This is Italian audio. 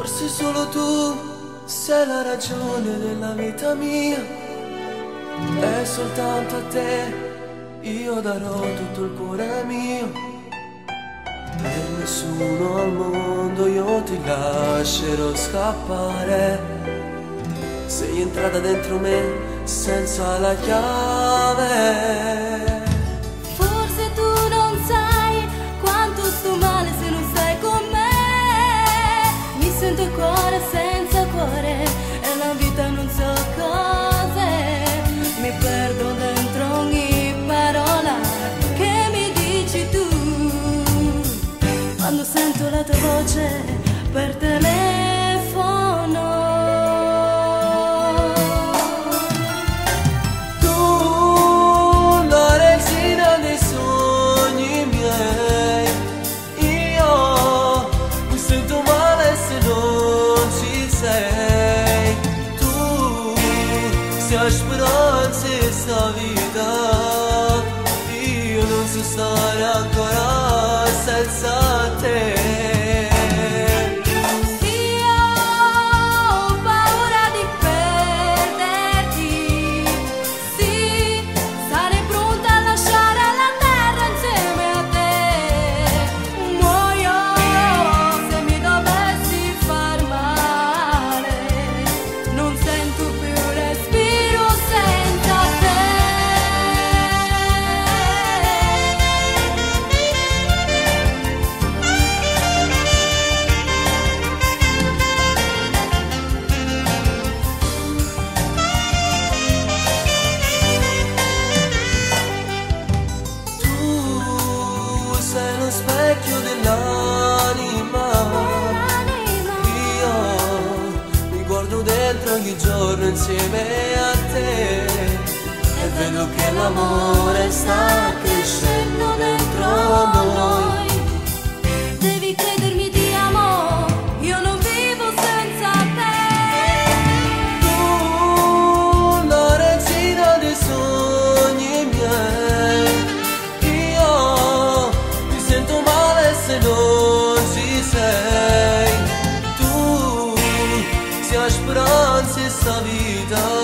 Forse solo tu sei la ragione della vita mia, e soltanto a te io darò tutto il cuore mio. Per nessuno al mondo io ti lascerò scappare. Sei entrata dentro me senza la chiave. Forse tu non sai quanto sto male se non stai con me. Mi sento il cuore senza cuore e la vita non so cos'è. Mi perdo dentro ogni parola che mi dici tu. Quando sento la tua voce per telefono. Tu, la regina dei sogni miei. Io mi sento male se non ci sei. Tu sei a speranza in sta vita. Io non so stare ancora senza te. Io ho paura di perderti. Sì, sarei pronta a lasciare la terra insieme a te. Muoio se mi dovessi far male. Non sento più respiro senza te. Tu sei lo specchio dell'anima. Io mi guardo dentro ogni giorno insieme a te e vedo che l'amore sta crescendo dentro noi. Devi credermi, ti amo, io non vivo senza te. Tu, la regina dei sogni miei. Io mi sento male se non ci sei. Tu sei a speranza in sta vita.